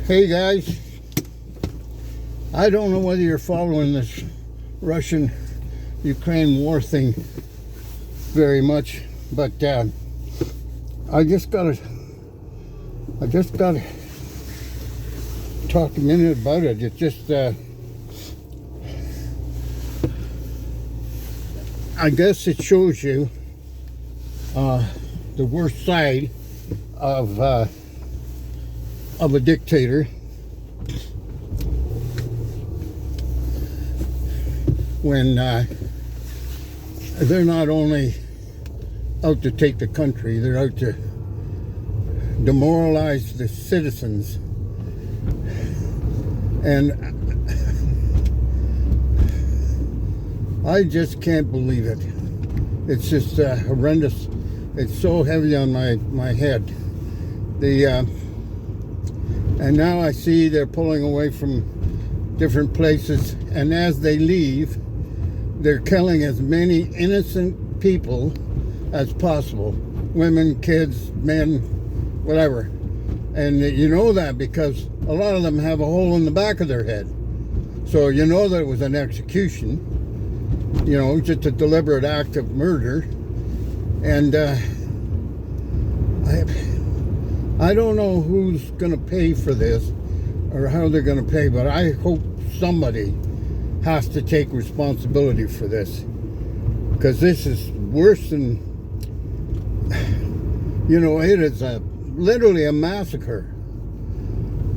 Hey guys, I don't know whether you're following this Russian-Ukraine war thing very much, but I just gotta talk a minute about it. It's just I guess it shows you the worst side of a dictator, when they're not only out to take the country, they're out to demoralize the citizens. And I just can't believe it. It's just horrendous. It's so heavy on my head. And now I see they're pulling away from different places, and as they leave, they're killing as many innocent people as possible. Women, kids, men, whatever. And you know that because a lot of them have a hole in the back of their head. So you know that it was an execution, you know, just a deliberate act of murder. And I don't know who's going to pay for this or how they're going to pay, but I hope somebody has to take responsibility for this, because this is worse than, you know, it is literally a massacre,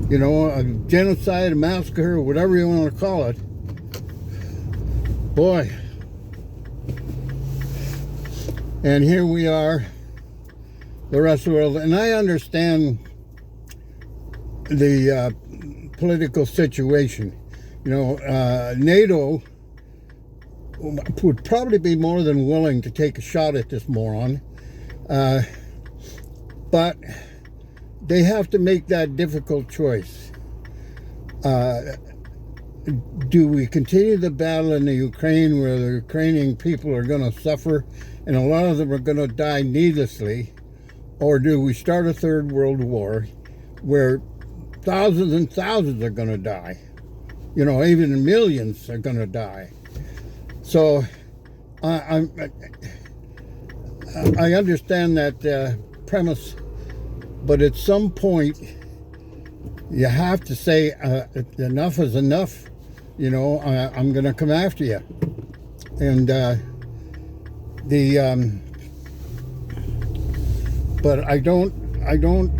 you know, a genocide, a massacre, whatever you want to call it. Boy. And here we are, the rest of the world. And I understand the political situation. You know, NATO would probably be more than willing to take a shot at this moron. But they have to make that difficult choice. Do we continue the battle in the Ukraine, where the Ukrainian people are going to suffer and a lot of them are going to die needlessly? Or do we start a third world war where thousands and thousands are going to die? You know, even millions are going to die. So I understand that premise, but at some point you have to say enough is enough. You know, I'm going to come after you. And but I don't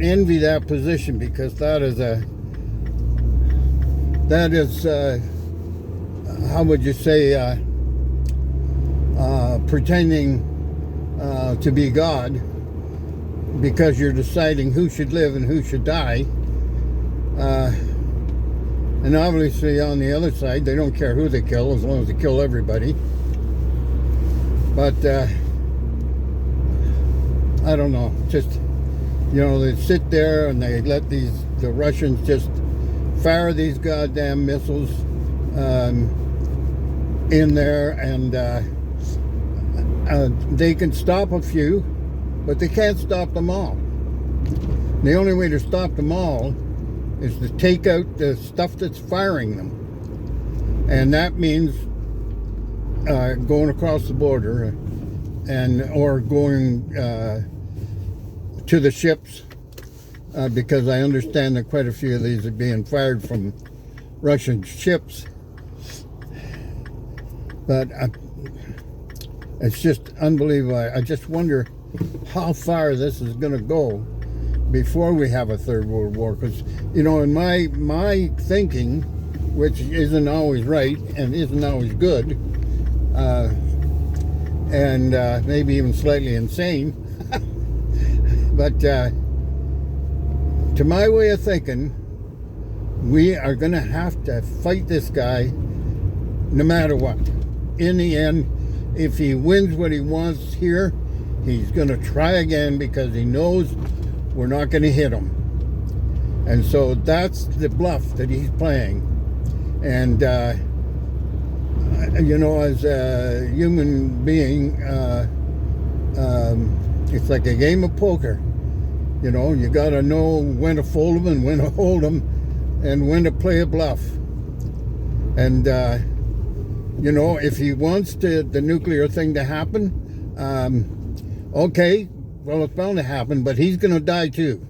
envy that position, because that is how would you say, pretending to be God, because you're deciding who should live and who should die. And obviously on the other side, they don't care who they kill as long as they kill everybody. But I don't know, just, you know, they sit there and they let the Russians just fire these goddamn missiles in there, and they can stop a few, but they can't stop them all. The only way to stop them all is to take out the stuff that's firing them, and that means going across the border or going to the ships, because I understand that quite a few of these are being fired from Russian ships. But it's just unbelievable. I just wonder how far this is going to go before we have a third world war. Because, you know, in my thinking, which isn't always right and isn't always good, and maybe even slightly insane, but to my way of thinking, we are going to have to fight this guy no matter what. In the end, if he wins what he wants here, he's going to try again, because he knows we're not going to hit him. And so that's the bluff that he's playing. And you know, as a human being, it's like a game of poker. You know, you got to know when to fold them and when to hold them. and when to play a bluff. And you know, if he wants the nuclear thing to happen, okay, well, it's bound to happen, but he's going to die too.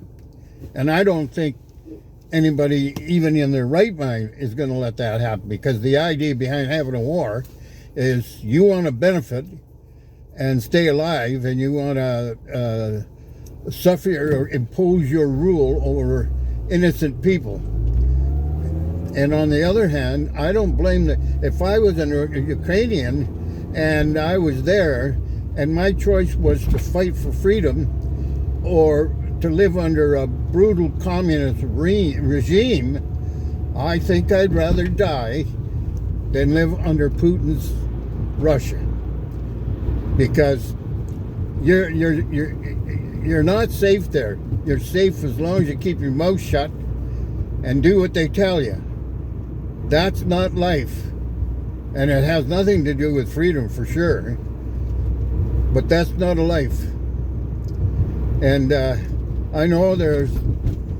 And I don't think anybody, even in their right mind, is going to let that happen, because the idea behind having a war is you want to benefit and stay alive, and you want to suffer or impose your rule over innocent people. And on the other hand, I don't blame if I was a Ukrainian and I was there and my choice was to fight for freedom or to live under a brutal communist regime, I think I'd rather die than live under Putin's Russia. Because you're not safe there. You're safe as long as you keep your mouth shut and do what they tell you. That's not life. And it has nothing to do with freedom, for sure. But that's not a life. And I know there's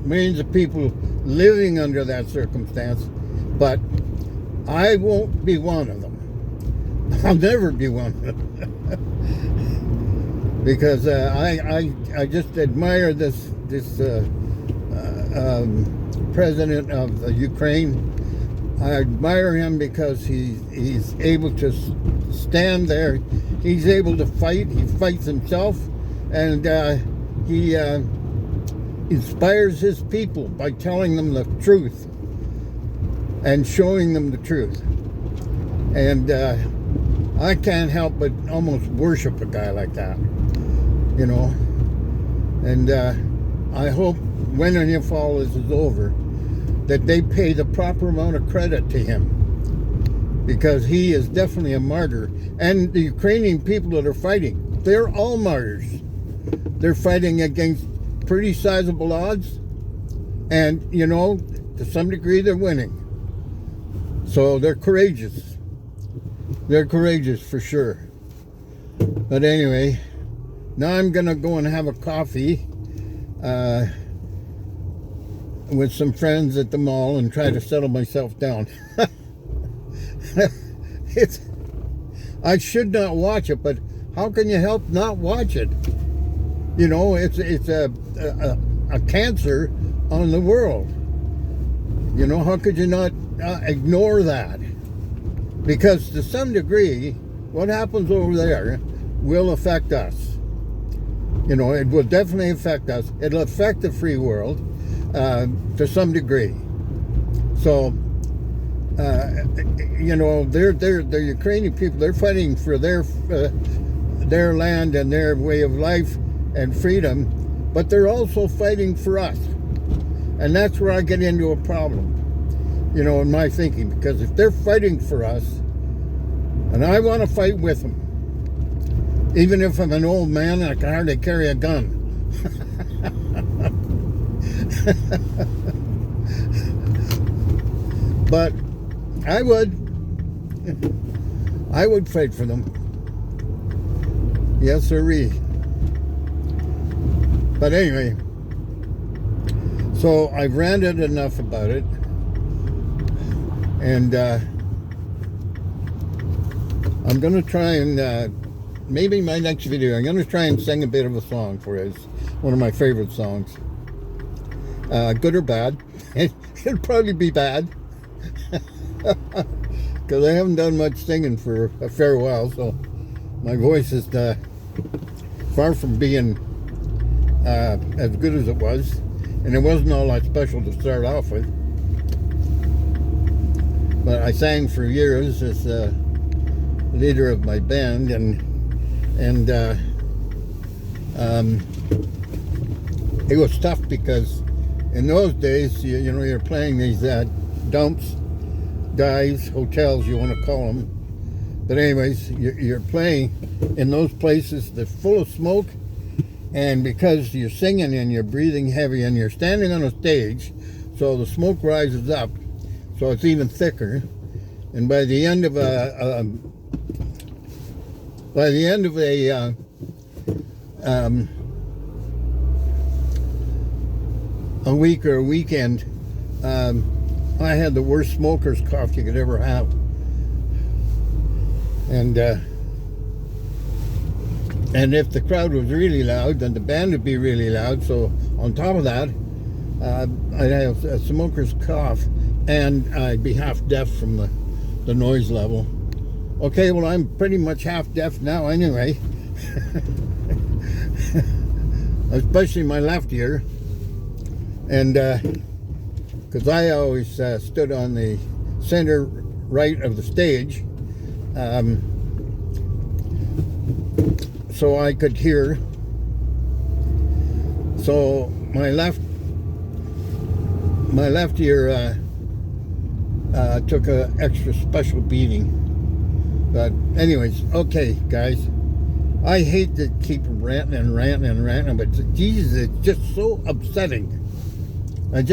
millions of people living under that circumstance, but I won't be one of them. I'll never be one of them. Because I just admire this president of the Ukraine. I admire him because he's able to stand there. He's able to fight. He fights himself, and he inspires his people by telling them the truth and showing them the truth. And I can't help but almost worship a guy like that, you know. And I hope when and if all this is over, that they pay the proper amount of credit to him, because he is definitely a martyr. And the Ukrainian people that are fighting, they're all martyrs. They're fighting against pretty sizable odds, and you know, to some degree they're winning. So they're courageous. They're courageous for sure. But anyway, now I'm gonna go and have a coffee with some friends at the mall and try to settle myself down. I should not watch it, but how can you help not watch it? You know, it's a cancer on the world. You know, how could you not ignore that? Because to some degree, what happens over there will affect us. You know, it will definitely affect us. It'll affect the free world to some degree. So, you know, the Ukrainian people, they're fighting for their land and their way of life and freedom, but they're also fighting for us. And that's where I get into a problem, you know, in my thinking, because if they're fighting for us, and I want to fight with them, even if I'm an old man and I can hardly carry a gun. But I would fight for them. Yes, sirree. But anyway, so I've ranted enough about it, and I'm going to try and, maybe my next video, I'm going to try and sing a bit of a song for you. It's one of my favorite songs. Good or bad. It'll probably be bad. Because I haven't done much singing for a fair while, so my voice is far from being as good as it was. And it wasn't all that special to start off with. But I sang for years as leader of my band, and it was tough because in those days, you know, you're playing these dumps, dives, hotels, you want to call them. But anyways, you're playing in those places that's full of smoke, and because you're singing and you're breathing heavy and you're standing on a stage, so the smoke rises up, so it's even thicker. And by the end of a week or a weekend, I had the worst smoker's cough you could ever have. And if the crowd was really loud, then the band would be really loud. So on top of that, I'd have a smoker's cough, and I'd be half deaf from the noise level. Okay, well, I'm pretty much half deaf now anyway. Especially my left ear. And because I always stood on the center right of the stage, so I could hear. So my left ear took an extra special beating. But anyways, okay, guys. I hate to keep ranting, but Jesus, it's just so upsetting. It's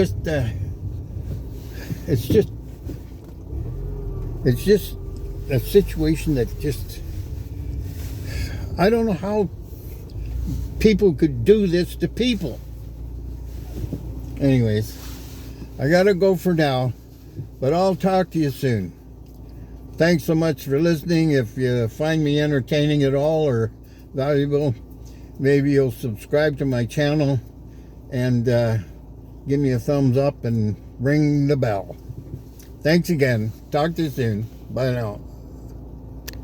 just a situation that just, I don't know how people could do this to people. Anyways, I gotta go for now, but I'll talk to you soon. Thanks so much for listening. If you find me entertaining at all or valuable, maybe you'll subscribe to my channel and give me a thumbs up and ring the bell. Thanks again. Talk to you soon. Bye now.